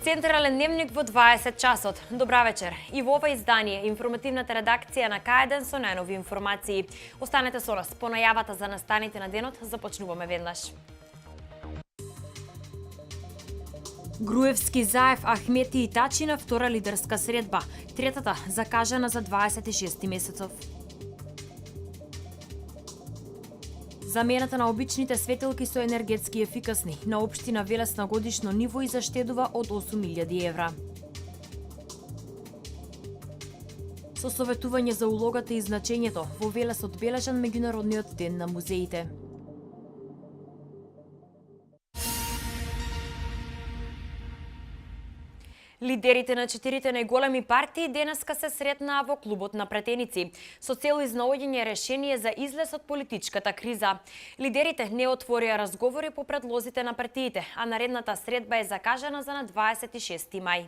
Централен дневник во 20 часот. Добра вечер. И во ова издание, информативната редакција на К1 со најнови информации. Останете со нас. По најавата за настаните на денот започнуваме веднаш. Груевски, Заев, Ахмети и Тачи на втора лидерска средба. Третата закажана за 26 месецов. Замената на обичните светилки со енергетски ефикасни на општина Велес на годишно ниво и заштедува од 8.000 евра. Со советување за улогата и значењето, во Велес одбележан меѓународниот ден на музеите. Лидерите на четирите најголеми партии денеска се сретнаа во клубот на претеници со цел изнаоѓање решение за излез од политичката криза. Лидерите не отворија разговори по предлозите на партиите, а наредната средба е закажана за на 26 мај.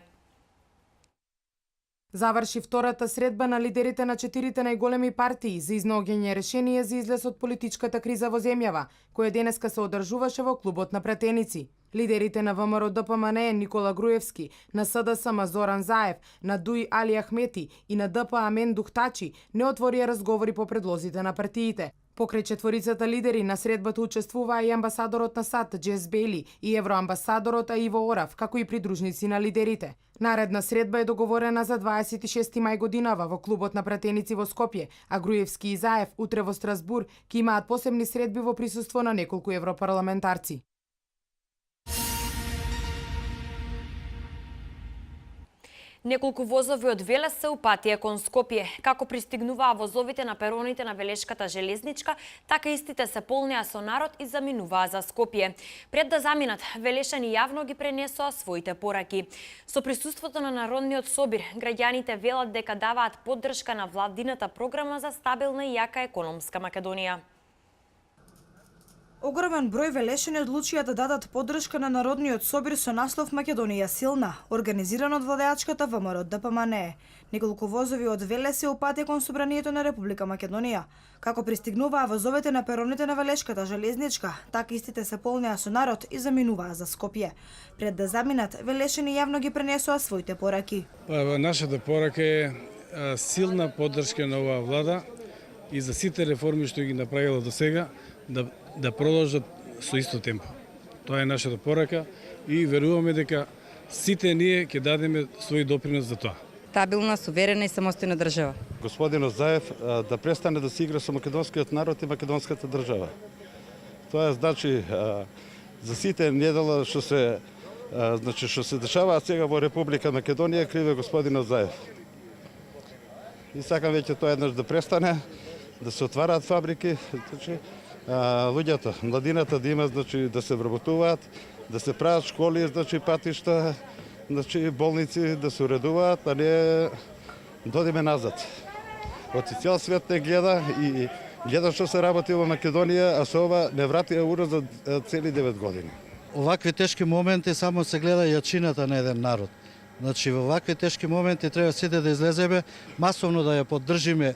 Заврши втората средба на лидерите на четирите најголеми партии за изнаоѓање решение за излез од политичката криза во земјава, која денеска се одржуваше во клубот на претеници. Лидерите на ВМРО ДПМНЕ Никола Груевски, на СДСМ Зоран Заев, на ДУИ Али Ахмети и на ДПА Мендух Тачи не отворија разговори по предлозите на партиите. Покрај четворицата лидери на средбата учествуваа и амбасадорот на САД Джес Бейли и евроамбасадорот Иво Орав, како и придружници на лидерите. Наредна средба е договорена за 26 мај годинава во клубот на претеници во Скопје, а Груевски и Заев утре во Страсбур ќе имаат посебни средби во присуство на неколку европарламентарци. Неколку возови од Велес се упатија кон Скопје. Како пристигнуваа возовите на пероните на Велешката железничка, така истите се полнеа со народ и заминуваа за Скопје. Пред да заминат, велешани јавно ги пренесоа своите пораки. Со присуството на Народниот собир, граѓаните велат дека даваат поддршка на владината програма за стабилна и јака економска Македонија. Огромен број велешани одлучија да дадат поддршка на Народниот собир со наслов Македонија силна, организиран од владеачката ВМРО ДПМНЕ. Неколку возови од Велес се упатија кон собранието на Република Македонија. Како пристигнуваа возовите на пероните на Велешката железничка, така истите се полнеа со народ и заминуваа за Скопје. Пред да заминат, велешани јавно ги пренесоа своите пораки. Нашата порака е силна поддршка на оваа влада и за сите реформи што ги направила до сега да продолжат со исто темпо. Тоа е нашата порака и веруваме дека сите ние ќе дадеме свој допринос за тоа. Стабилна, суверена и самостојна држава. Господинот Заев да престане да се игра со македонскиот народ и македонската држава. Тоа значи за сите недела што се дешаваат сега во Република Македонија, криве господинот Заев. И сакам веќе тоа еднаш да престане, да се отвараат фабрики, луѓето, младината да има, да се вработуваат, да се прават школи, патишта, болници да се уредуваат, а не додиме назад. Од цел свет не гледа и гледа што се работи во Македонија, а со ова не вратија ура за цели 9 години. Овакви тешки моменти само се гледа јачината на еден народ. Значи, во овакви тешки моменти треба сите да излеземе, масовно да ја поддржиме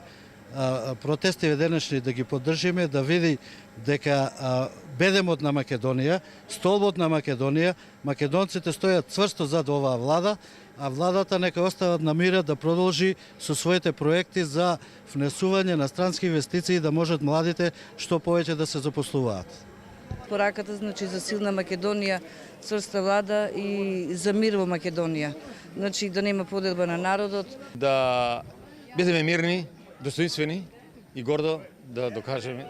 протестите денешни, да ги поддржиме, да види дека бедемот на Македонија, столбот на Македонија, македонците стојат цврсто зад оваа влада, а владата нека остават на мира да продолжи со своите проекти за внесување на странски инвестиции да можат младите што повеќе да се запослуваат. Пораката значи за силна Македонија, цврста влада и за мир во Македонија. Значи да нема поделба на народот. Да бидеме мирни, достоинствени и гордо да докажеме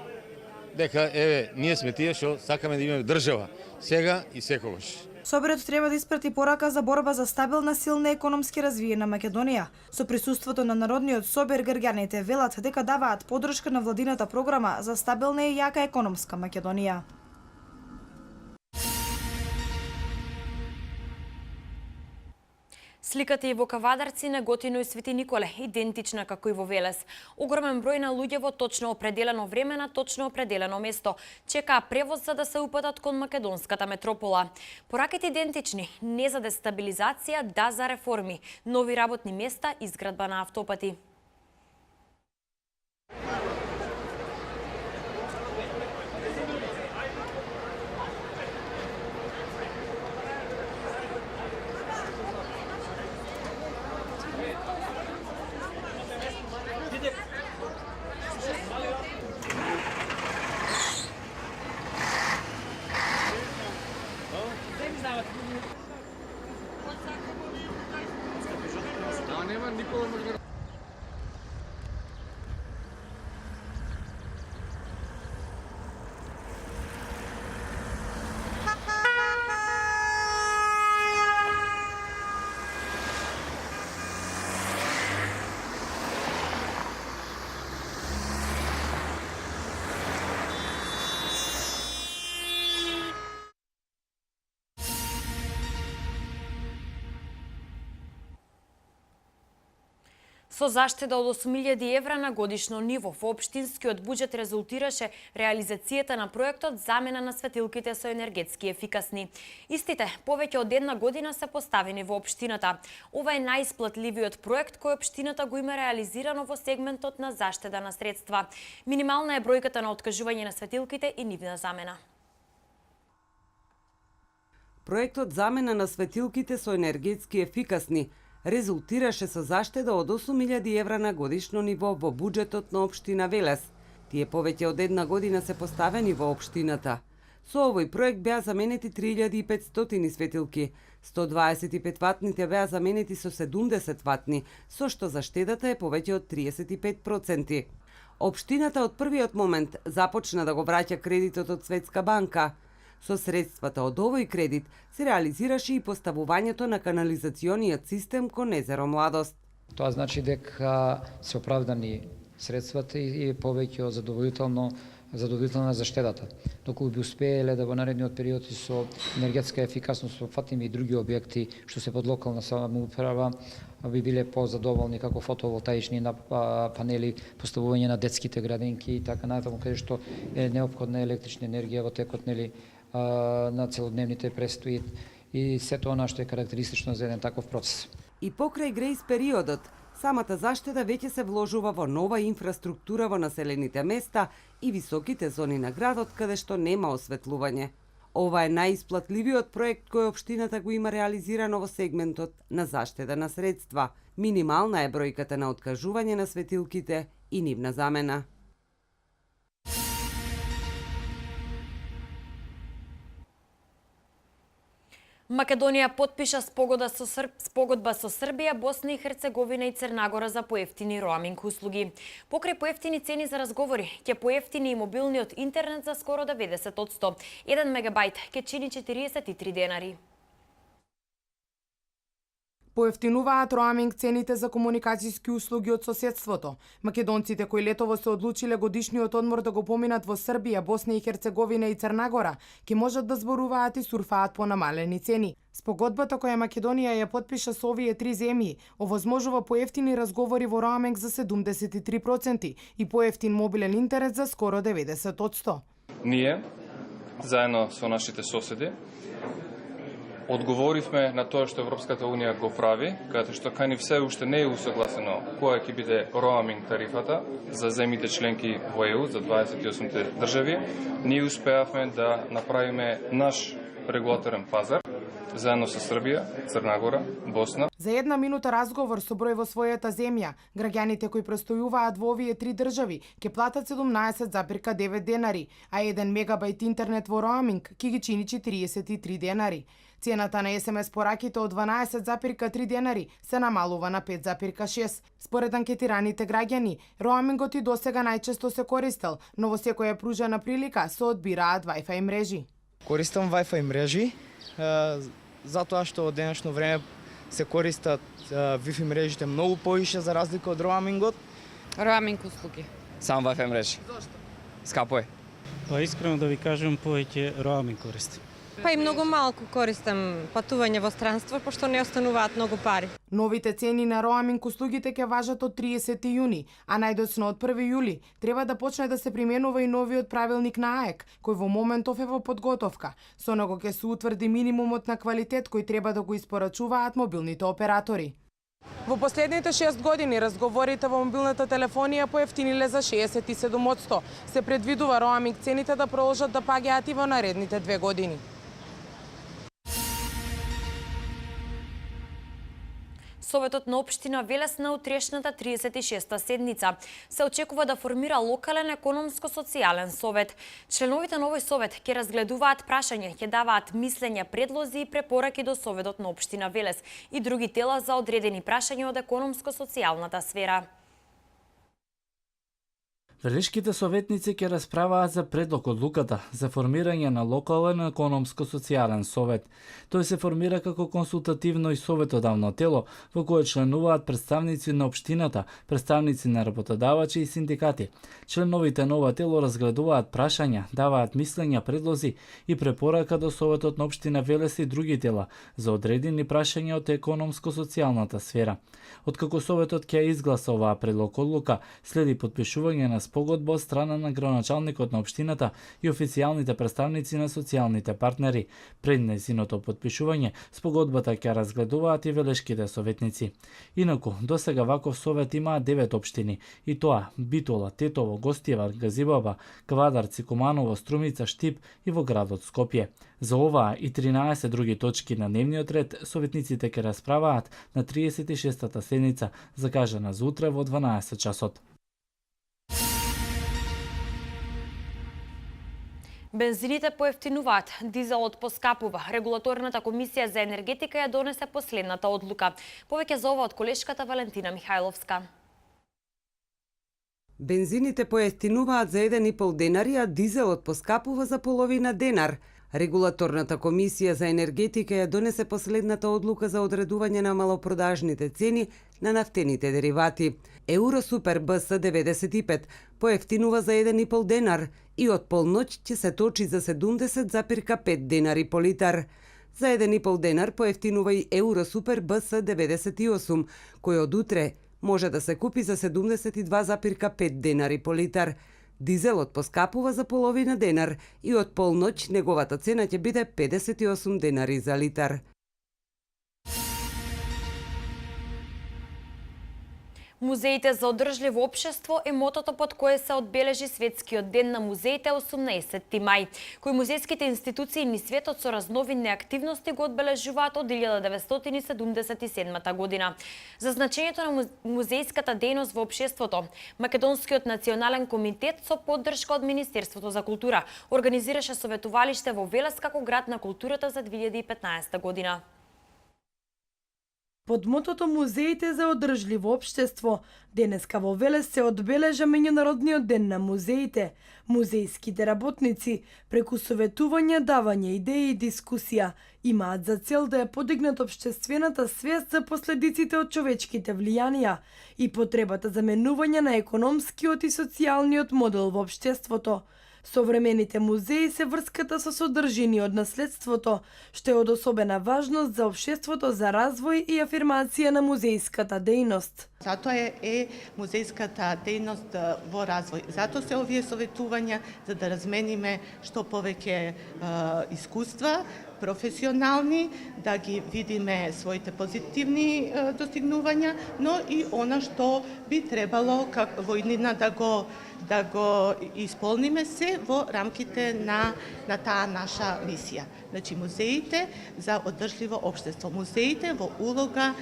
дека еве ние сме тие што сакаме да имаме држава сега и секогаш. Соборот треба да испрати порака за борба за стабилна, силна економски развиена Македонија. Со присуството на Народниот собир, граѓаните велат дека даваат поддршка на владината програма за стабилна и јака економска Македонија. Сликата и во Кавадарци, Неготино и Свети Николе, идентична како и во Велес. Огромен број на луѓе во точно определено време на точно определено место чекаа превоз за да се упатат кон македонската метропола. Пораките идентични, не за дестабилизација, да за реформи, нови работни места, изградба на автопати. Со заштеда од 8.000 евра на годишно ниво во општинскиот буџет резултираше реализацијата на проектот замена на светилките со енергетски ефикасни. Истите повеќе од една година се поставени во општината. Ова е најисплатливиот проект кој општината го има реализирано во сегментот на заштеда на средства. Минимална е бројката на откажување на светилките и нивна замена. Проектот замена на светилките со енергетски ефикасни резултираше со заштеда од 8.000 евра на годишно ниво во буџетот на општина Велес. Тие повеќе од една година се поставени во општината. Со овој проект беа заменети 3.500 светилки, 125 ватните беа заменети со 70 ватни, со што заштедата е повеќе од 35%. Општината од првиот момент започна да го враќа кредитот од Светска банка. Со средствата од овој кредит се реализираше и поставувањето на канализациониот систем кон езеро Младост. Тоа значи дека се оправдани средствата и повеќе од задоволителна заштедата. Доколку би успееле да во наредниот период и со енергетска ефикасност опфатиме и други објекти што се под локална самоуправа, би биле позадоволни како фотоволтаични панели, поставување на детските градинки и така натаму, каде што е неопходна електрична енергија во текот на целодневните престои и се тоа што е карактеристично за еден таков процес. И покрај грејс периодот, самата заштеда веќе се вложува во нова инфраструктура во населените места и високите зони на градот каде што нема осветлување. Ова е најисплатливиот проект кој општината го има реализирано во сегментот на заштеда на средства. Минимална е бројката на откажување на светилките и нивна замена. Македонија потпиша спогодба со Србија, Босна и Херцеговина и Црнагора за поевтини роаминг услуги. Покрај поевтини цени за разговори, ќе поевтини и мобилниот интернет за скоро 90%. 1 мегабајт ќе чини 43 денари. Поевтинуваат роаминг цените за комуникацијски услуги од соседството. Македонците кои летово се одлучиле годишниот одмор да го поминат во Србија, Босна и Херцеговина и Црнагора, ќе можат да зборуваат и сурфаат по намалени цени. Спогодбата која Македонија ја потпиша со овие три земји овозможува поевтини разговори во роаминг за 73% и поевтин мобилен интернет за скоро 90%. Ние, заедно со нашите соседи, одговоривме на тоа што Европската Унија го прави, каде што кај ни все уште не е усогласено која ќе биде роаминг тарифата за земјите членки во ЕУ, за 28-те држави. Ние успеавме да направиме наш регулаторен пазар, заедно со Србија, Црнагора, Босна. За една минута разговор со број во својата земја, граѓаните кои престојуваат во овие три држави ќе платат 17,9 денари, а 1 мегабајт интернет во роаминг ќе ги чини 43 денари. Цената на СМС пораките од 12,3 денари се намалува на 5,6. Според анкетираните граѓани, роамингот и досега најчесто се користел, но во секоја пружена прилика се одбираат Wi-Fi мрежи. Користам Wi-Fi мрежи, затоа што од денешно време се користат Wi-Fi мрежите многу повише за разлика од роамингот. Роаминг услуги. Само Wi-Fi мрежи. Зошто? Скапо е. Па искрено да ви кажам, повеќе роаминг користам. Па и многу малку користам патување во странство, пошто не остануваат многу пари. Новите цени на роаминг услугите ќе важат од 30 јуни, а најдоцна од 1 јули треба да почне да се применува и новиот правилник на АЕК, кој во моментов е во подготовка. Со него ќе се утврди минимумот на квалитет кој треба да го испорачуваат мобилните оператори. Во последните 6 години разговорите во мобилната телефонија поевтиниле за 67%. Се предвидува роаминг цените да продолжат да паѓаат и во наредните 2 години. Советот на општина Велес на утрешната 36-та седница се очекува да формира локален економско-социјален совет. Членовите на овој совет ќе разгледуваат прашања, ќе даваат мислења, предлози и препораки до Советот на општина Велес и други тела за одредени прашања од економско-социјалната сфера. Велешките советници ќе расправаат за предлог одлуката за формирање на локален економско-социјален совет. Тој се формира како консултативно и советодавно тело во кое членуваат представници на општината, представници на работодавачи и синдикати. Членовите на ова тело разгледуваат прашања, даваат мислења, предлози и препорака до Советот на општина Велес и други тела за одредени прашања од економско-социјалната сфера. Откако Советот ќе изгласа оваа предлог одлука, следи подпишување на спогодба од страна на градоначалникот на општината и официјалните представници на социјалните партнери. Пред нејзиното подпишување, спогодбата ќе разгледуваат и велешките советници. Инаку, досега ваков совет имаа 9 општини, и тоа Битола, Тетово, Гостивар, Газибаба, Квадарци, Куманово, Струмица, Штип и во градот Скопје. За оваа и 13 други точки на дневниот ред, советниците ќе расправаат на 36-та седница, закажана за утре во 12 часот. Бензините поевтинуваат, дизелот поскапува. Регулаторната комисија за енергетика ја донесе последната одлука. Повеќе за ова од колешката Валентина Михајловска. Бензините поевтинуваат за 1,5 денари, а дизелот поскапува за половина денар. Регулаторната комисија за енергетика ја донесе последната одлука за одредување на малопродажните цени на нафтените деривати. Евросупер БС 95 поевтинува за 1,5 денар и од полноќ ќе се точи за 70,5 денари по литар. За 1,5 денар поевтинува и Евросупер БС 98, кој од утре може да се купи за 72,5 денари по литар. Дизелот поскапува за половина денар и од полноќ неговата цена ќе биде 58 денари за литар. Музеите за одржливо општество е мотото под кое се одбележи Светскиот ден на музеите 18 мај, кој музејските институции низ светот со разновидни активности го одбележуваат од 1977 година. За значењето на музејската дејност во општеството, Македонскиот национален комитет со поддршка од Министерството за култура организираше советувалиште во Велес како град на културата за 2015 година. Под мотото Музеите за одржливо општество, денеска во Велес се одбележа Меѓународниот ден на музеите. Музејските работници, преку советување, давање идеи и дискусија, имаат за цел да ја подигнат општествената свест за последиците од човечките влијанија и потребата за менување на економскиот и социјалниот модел во општеството. Современите музеи се врската со содржини од наследството, што е од особена важност за општеството за развој и афирмација на музејската дејност. Затоа е музејската дејност во развој. Затоа се овие советувања за да размениме што повеќе искуства, професионални, да ги видиме своите позитивни достигнувања, но и она што би требало во иднина да го исполниме се во рамките на таа наша мисија. Значи, музеите за одржливо општество, музеите во улога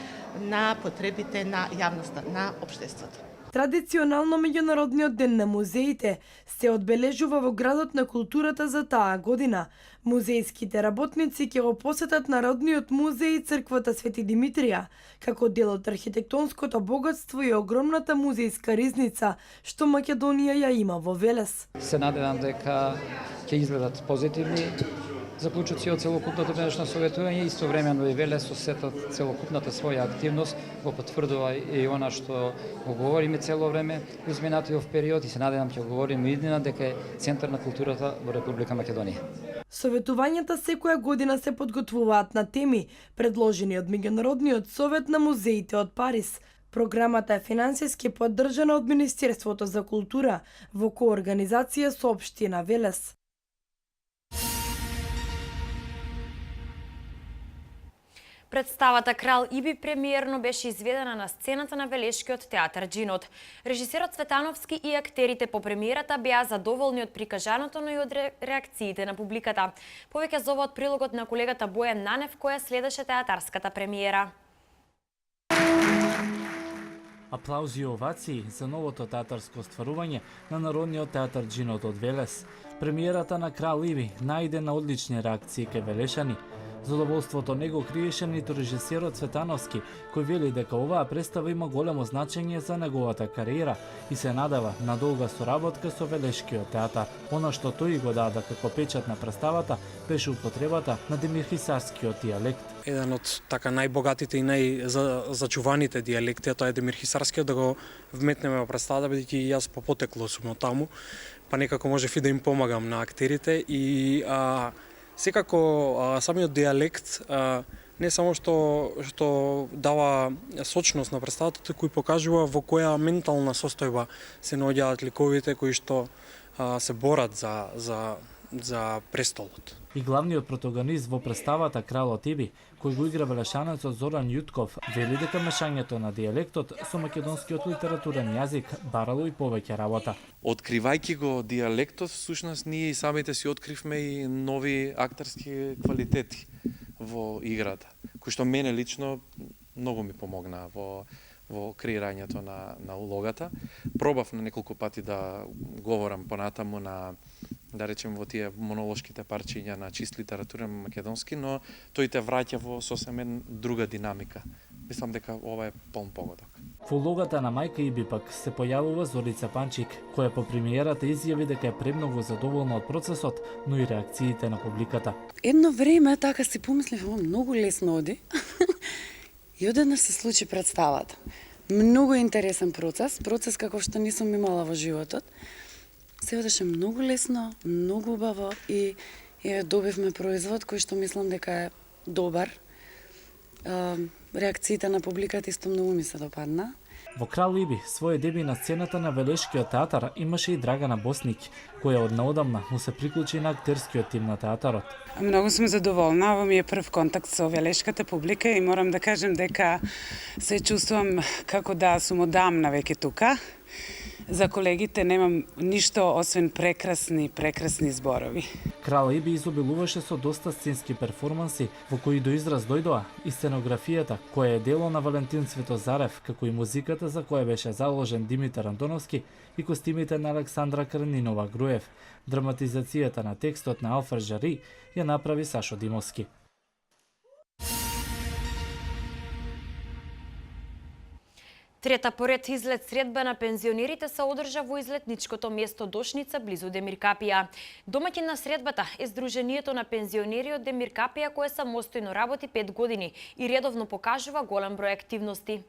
на потребите на јавноста, на општеството. Традиционално Меѓународниот ден на музеите се одбележува во градот на културата за таа година. Музејските работници ќе го посетат Народниот музеј и црквата Свети Димитрија, како дел од архитектонското богатство и огромната музејска ризница што Македонија ја има во Велес. Се надевам дека ќе изгледат позитивни заклучоци од целокупното денешно советување, истовремено и Велес осетат целокупната своја активност, го потврдува и она што го говориме цело време во изминатиот период и се надевам ќе го говориме и иднина дека е центар на културата во Република Македонија. Советувањата секоја година се подготвуваат на теми, предложени од Меѓународниот совет на музеите од Париз. Програмата е финансиски поддржана од Министерството за култура во коорганизација со општина Велес. Представата Крал Иби премиерно беше изведена на сцената на Велешкиот театар Джинот. Режисерот Цветановски и актерите по премиерата беа задоволни од прикажаното, но и од реакциите на публиката. Повеќе за ова од прилогот на колегата Бојан Нанев, која следеше театарската премиера. Аплаузи и овации за новото театарско стварување на Народниот театар Джинот од Велес. Премиерата на Крал Иби најде на одлични реакции кај велешани. Задоволството не го криеше ниту режисерот Цветановски, кој вели дека оваа представа има големо значење за неговата кариера и се надева на долга соработка со Велешкиот театар. Она што тој го даде како печат на представата беше употребата на демирхисарскиот дијалект. Еден од така најбогатите и најзачуваните дијалекти, тоа е демирхисарскиот, да го вметнеме во представата, бидејќи јас потекло сум од таму, па некако можев и да им помагам на актерите и секако самиот дијалект не само што дава сочност на представата, тој покажува во која ментална состојба се наоѓаат ликовите кои што се борат за престолот. И главниот протагонист во представата Кралот Иби, кој го игра велешанецот Зоран Јутков, вели дека мешањето на дијалектот со македонскиот литературен јазик барало и повеќе работа. Откривајќи го дијалектот, всушност ние и самите си откривме и нови актерски квалитети во играта, кои што мене лично многу ми помогна во креирањето на улогата. Пробав на неколку пати да говорам понатаму на, да речем, во тие монолошките парчиња на чист литературен македонски, но тој те враќа во сосемен друга динамика. Мислам дека ова е полн погодок. Во улогата на мајка Иби пак се појавува Зорица Панчик, која по премиерата изјави дека е премногу задоволна од процесот, но и реакциите на публиката. Едно време така си помислив, многу лесно оди. И одеднаш се случи представата. Многу интересен процес како што не сум имала во животот. Се одеше многу лесно, многу убаво и добивме производ кој што мислам дека е добар. Реакциите на публиката исто многу ми се допадна. Во Крал Иби, свој деби на сцената на Велешкиот театар имаше и Драгана Босник, која од наодамна му се приклучи на актерскиот тим на театарот. Многу сум задоволна, ово ми е прв контакт со велешката публика и морам да кажем дека се чувствувам како да сум одамна веќе тука. За колегите немам ништо освен прекрасни зборови. Крал Иби изобилуваше со доста сценски перформанси, во кои до израз дојдоа и сценографијата, која е дело на Валентин Светозарев, како и музиката за која беше заложен Димитар Антоновски и костимите на Александра Крнинова Груев. Драматизацијата на текстот на Алфред Жари ја направи Сашо Димовски. Трета поред излет средба на пензионерите се одржа во излетничкото место Дошница близу Демиркапија. Домаќин на средбата е Сдруженијето на пензионери од Демиркапија, кое самостојно работи 5 години и редовно покажува голем број активности.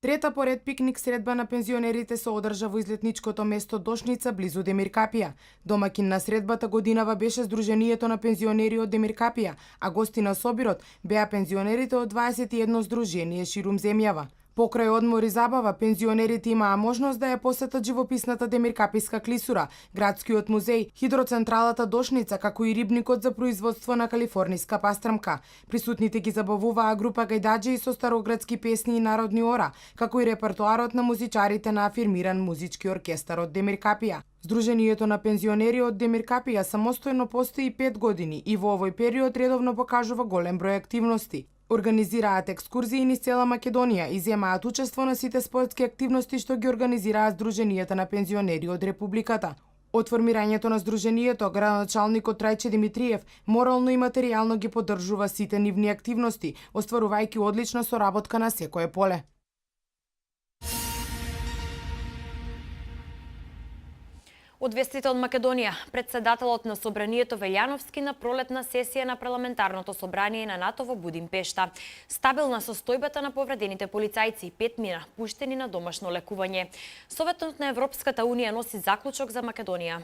Трета поред пикник средба на пензионерите се одржа во излетничкото место Дошница близу Демиркапија. Домаќин на средбата годинава беше Сдруженијето на пензионери од Демиркапија, а гости на собирот беа пензионерите од 21 здружение ширум земјава. Покрај одмор и забава, пензионерите имаа можност да ја посетат живописната Демиркаписка клисура, градскиот музеј, хидроцентралата Дошница, како и рибникот за производство на калифорниска пастрамка. Присутните ги забавуваа група гајдаџи со староградски песни и народни ора, како и репертоарот на музичарите на афирмиран музички оркестар од Демиркапија. Сдруженијето на пензионери од Демиркапија самостојно постои 5 години и во овој период редовно покажува голем број активности. Организираат екскурзии низ цела Македонија и земаат учество на сите спортски активности што ги организираат Сдруженијата на пензионери од Републиката. Од формирањето на Сдруженијето, градоначалникот Трајче Димитриев морално и материјално ги поддржува сите нивни активности, остварувајќи одлична соработка на секое поле. Од вестите од Македонија, председателот на Собранието Велјановски на пролетна сесија на парламентарното собрание на НАТО во Будимпешта. Стабилна состојбата на повредените полицајци, 5 мина пуштени на домашно лекување. Советот на Европската унија носи заклучок за Македонија.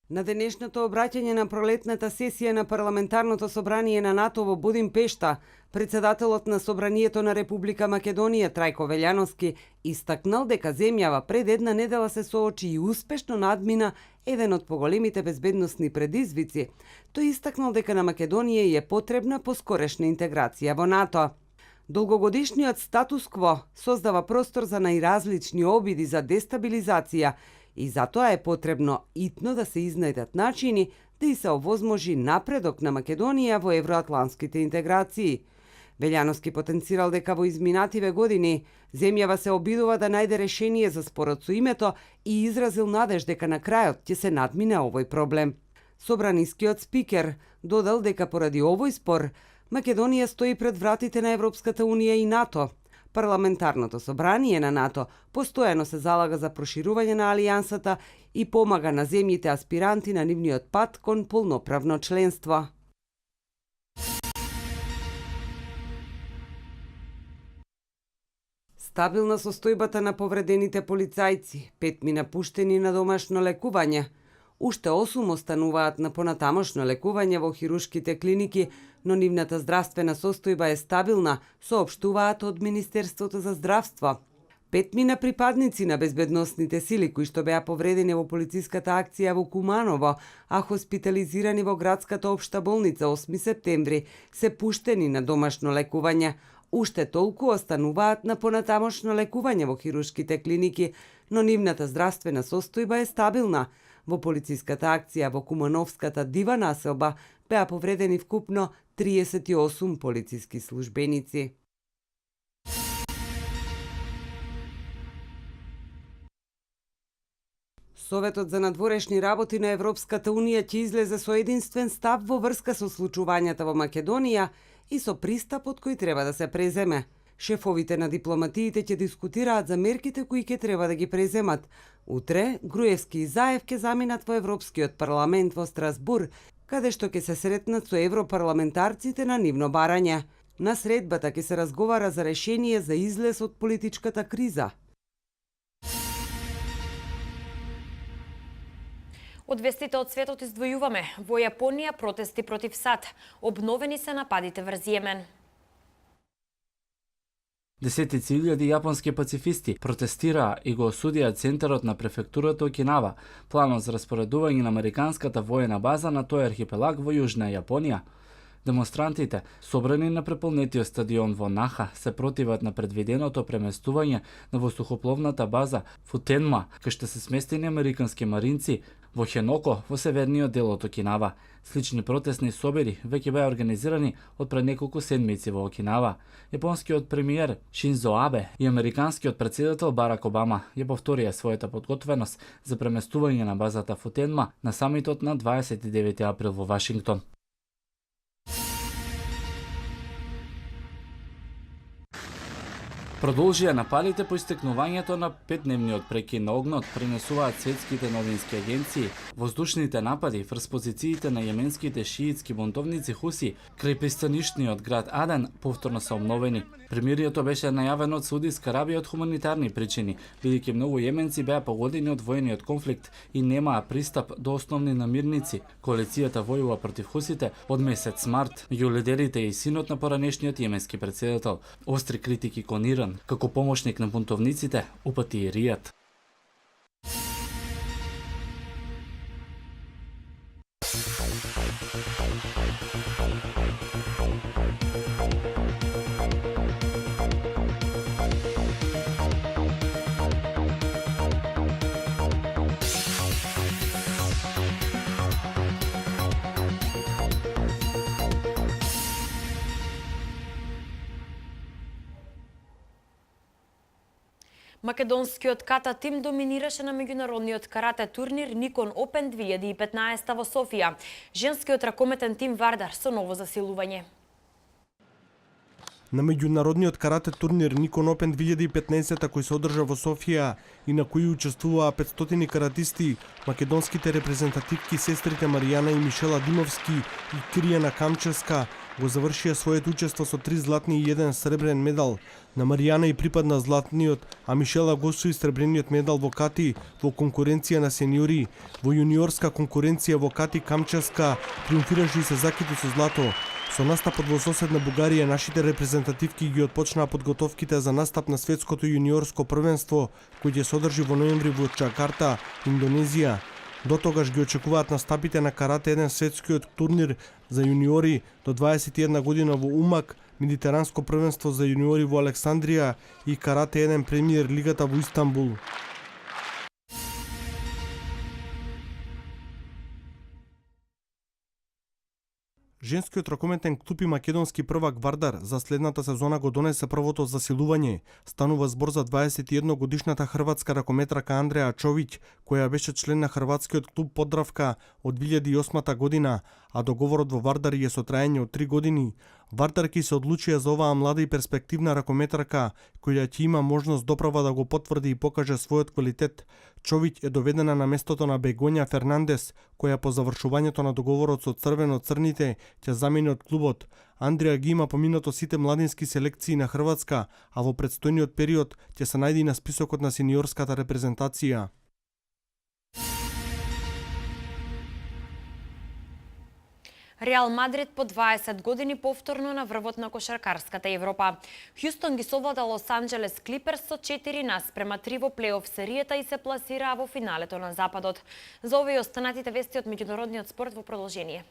На денешното обраќање на пролетната сесија на Парламентарното собрание на НАТО во Будимпешта, председателот на Собранието на Република Македонија Трајко Велјановски истакнал дека земјава пред една недела се соочи и успешно надмина еден од поголемите безбедносни предизвици. Тој истакнал дека на Македонија е потребна поскорешна интеграција во НАТО. Долгогодишниот статус-кво создава простор за најразлични обиди за дестабилизација и затоа е потребно итно да се изнајдат начини да и се овозможи напредок на Македонија во евроатлантските интеграции. Велјановски потенцирал дека во изминативе години земјава се обидува да најде решение за спорот со името и изразил надеж дека на крајот ќе се надмине овој проблем. Собранискиот спикер додал дека поради овој спор Македонија стои пред вратите на Европската унија и НАТО. Парламентарното собрание на НАТО постојано се залага за проширување на алијансата и помага на земјите аспиранти на нивниот пат кон полноправно членство. Стабилна состојбата на повредените полицајци, 5 мина пуштени на домашно лекување. Уште 8 остануваат на понатамошно лекување во хирушките клиники, но нивната здравствена состојба е стабилна, соопштуваат од Министерството за здравство. 5 мина припадници на безбедносните сили кои што беа повредени во полициската акција во Куманово, а хоспитализирани во градската општа болница 8 септември, се пуштени на домашно лекување. Уште толку остануваат на понатамошно лекување во хирушките клиники, но нивната здравствена состојба е стабилна. Во полициската акција во Кумановската дива населба беа повредени вкупно 38 полициски службеници. Советот за надворешни работи на Европската унија ќе излезе со единствен став во врска со случувањата во Македонија и со пристапот кој треба да се преземе. Шефовите на дипломатиите ќе дискутираат за мерките кои ќе треба да ги преземат. Утре, Груевски и Заев ќе заминат во Европскиот парламент во Страсбур, каде што ќе се сретнат со европарламентарците на нивно барање. На средбата ќе се разговара за решение за излез од политичката криза. Од вестите од светот издвојуваме. Во Јапонија протести против САД. Обновени се нападите врз Јемен. Десетици илјади јапонски пацифисти протестираа и го осудија центарот на префектурата Окинава, планот за распоредување на американската воена база на тој архипелаг во Јужна Јапонија. Демонстрантите, собрани на преполнетиот стадион во Наха, се противат на предвиденото преместување на воздухопловната база Футенма, кај што се сместени американски маринци во Хеноко, во северниот дел од Окинава. Слични протестни собери веќе беа организирани од пред неколку седмици во Окинава. Јапонскиот премиер Шинзо Абе и американскиот претседател Барак Обама ја повторија својата подготвеност за преместување на базата Футенма на самитот на 29 април во Вашингтон. Продолжија нападите по истекнувањето на 5-дневниот прекин на огнот, пренесуваат светските новински агенции. Воздушните напади врз позициите на јеменските шиитски бунтовници Хуси крај пристанишниот град Аден повторно се обновени. Премирието беше најавено од Саудиска Арабија од хуманитарни причини, бидејќи многу јеменци беа погодени од војниот конфликт и немаа пристап до основни намирници. Коалицијата војува против Хусите од месец март, меѓу лидерите и синот на поранешниот јеменски претседател. Остри критики кон Иран, како помошник на бунтовниците, упати и Ријад. Македонскиот ката тим доминираше на меѓународниот карате турнир Никон Опен 2015 во Софија. Женскиот ракометен тим Вардар со ново засилување. На меѓународниот карате турнир Никон Опен 2015 кој се одржа во Софија и на кој учествуваа 500 каратисти, македонските репрезентативки сестрите Маријана и Мишела Димовски и Киријана Камчевска го завршија своето учество со 3 златни и 1 сребрен медал. На Маријана и припадна златниот, а Мишела го освои сребрениот медал во кати во конкуренција на сениори. Во јуниорска конкуренција во кати камчевска триумфираше и Сезакито со злато. Со настапот во соседна Бугарија, нашите репрезентативки ги отпочнаа подготовките за настап на светското јуниорско првенство, кој ќе се одржи во ноември во Джакарта, Индонезија. До тогаш ги очекуваат настапите на Карате 1 светскиот турнир за јуниори до 21 година во Умак, Медитеранско првенство за јуниори во Александрија и Карате 1 премиер лигата во Истанбул. Женскиот ракометен клуб и македонски првак Вардар за следната сезона го донесе првото засилување. Станува збор за 21 годишната хрватска ракометрака Андреа Човиќ, која беше член на хрватскиот клуб Подравка од 2008 година, а договорот во Вардар е со траење од 3 години. Вардарки се одлучија за оваа млада и перспективна ракометрака, која ќе има можност доправа да го потврди и покаже својот квалитет. Човиќ е доведена на местото на Бегоња Фернандес, која по завршувањето на договорот со црвено-црните ќе замени од клубот. Андреа ги има поминато сите младински селекции на Хрватска, а во предстојниот период ќе се најде и на списокот на сениорската репрезентација. Реал Мадрид по 20 години повторно на врвот на кошаркарската Европа. Хјустон ги совлада Лос Анџелес Клиперс со 4:3 во плейоф серијата и се пласираа во финалето на Западот. За овие и останатите вести од меѓународниот спорт во продолжение.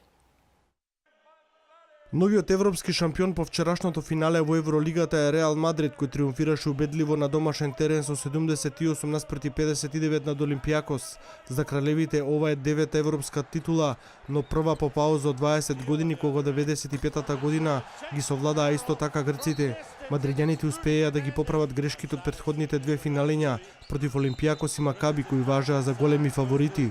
Новиот европски шампион по вчерашното финале во Евролигата е Реал Мадрид, кој триумфираше убедливо на домашен терен со 78 наспроти 59 над Олимпијакос. За кралевите ова е 9-та европска титула, но прва по пауза од 20 години, кога 95-та година ги совладаа исто така грците. Мадридјаните успееа да ги поправат грешките од претходните две финалења против Олимпијакос и Макаби, кои важеа за големи фаворити.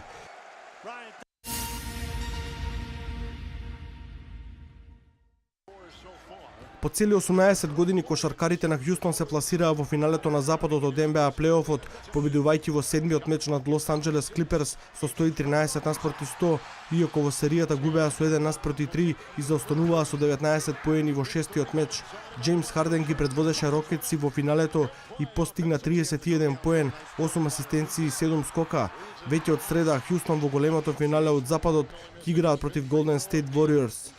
По цели 18 години кошаркарите на Хјустон се пласираа во финалето на Западот од НБА плейофот, победувајќи во седмиот меч над Лос Анџелес Клиперс со 113 наспроти 100, иако во серијата губеа со 1 наспроти 3 и заостануваа со 19 поени во шестиот меч. Джеймс Харден ги предводеше Рокетси во финалето и постигна 31 поен, 8 асистенции и 7 скока. Веќе од среда Хјустон во големото финале од Западот ќе играат против Голден Стейт Warriors.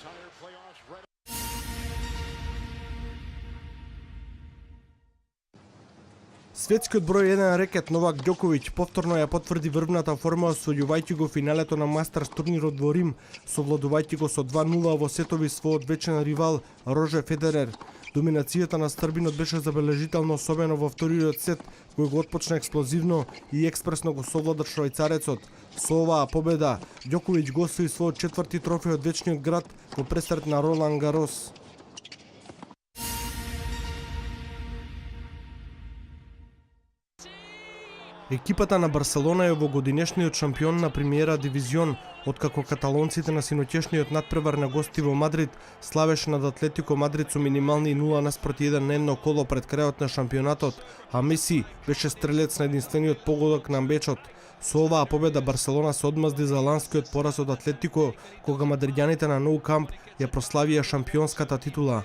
Светскиот број 1 рекет Новак Ѓоковиќ повторно ја потврди врвната форма, освојувајќи го финалето на Мастерс турнирот во Рим, совладувајќи го со 2:0 во сетови својот вечен ривал Роже Федерер. Доминацијата на србинот беше забележително, особено во вториот сет, кој го отпочна експлозивно и експресно го совлада швајцарецот. Со оваа победа, Ѓоковиќ го освои својот четврти трофеј од вечниот град во пресрет на Ролан Гарос. Екипата на Барселона е во годинешниот шампион на Премиера дивизион, откако каталонците на синоќешниот надпревар на гости во Мадрид славеше над Атлетико Мадрид со минимални 0:1 на едно коло пред крајот на шампионатот, а Меси беше стрелец на единствениот погодок на мечот. Со оваа победа Барселона се одмазди за ланскиот пораз од Атлетико, кога мадридјаните на Nou Camp ја прославија шампионската титула.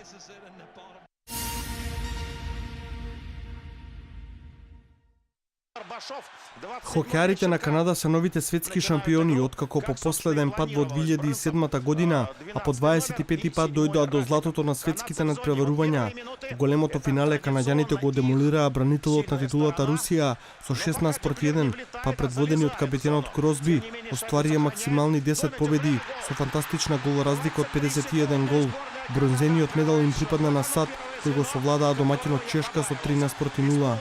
Хокеарите на Канада се новите светски шампиони, откако по последен пат во 2007 година, а по 25 пат дојдоа до златото на светските надпреварувања. Во големото финале канаѓаните го демолираа бранителот на титулата Русија со 6:1, па предводени од капитенот Кросби, остварија максимални 10 победи со фантастична гол разлика од 51 гол. Бронзениот медал им припадна на САД, кој го совладаа домаќинот Чешка со 3:0.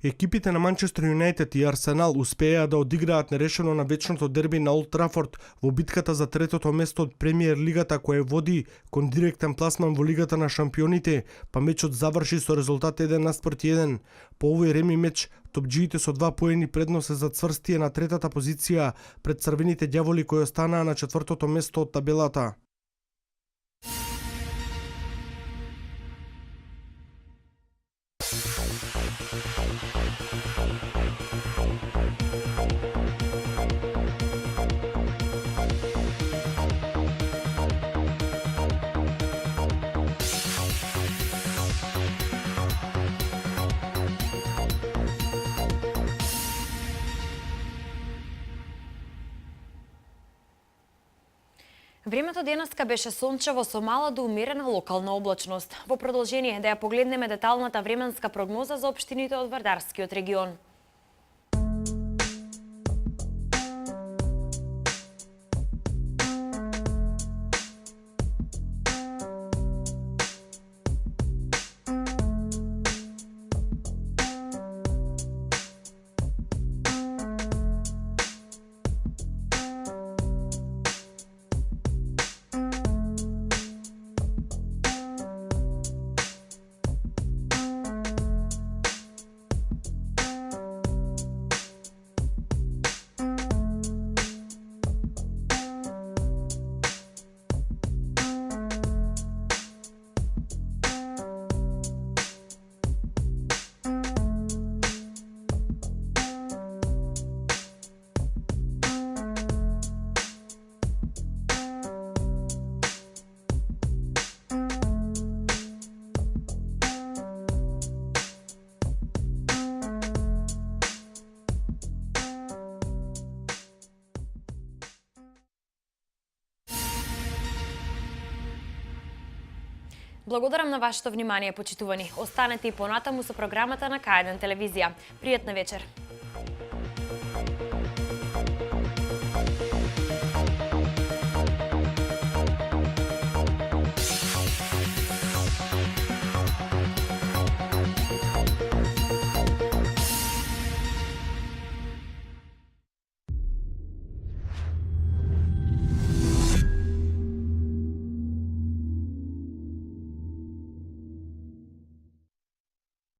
Екипите на Манчестер Юнајтед и Арсенал успеа да одиграат нерешено на вечното дерби на Олд Трафорд во битката за третото место од Премиер лигата, која води кон директен пласман во Лигата на шампионите, па мечот заврши со резултат 1:1. По овој реми меч топџиите со 2 поени предност се зацврстија на третата позиција пред црвените ѓаволи кои останаа на четвртото место од табелата. Времето денеска беше сончево со мала до умерена локална облачност. Во продолжение да ја погледнеме деталната временска прогноза за општините од Вардарскиот регион. Благодарам на вашето внимание, почитувани. Останете и понатаму со програмата на К1 телевизија. Пријатна вечер.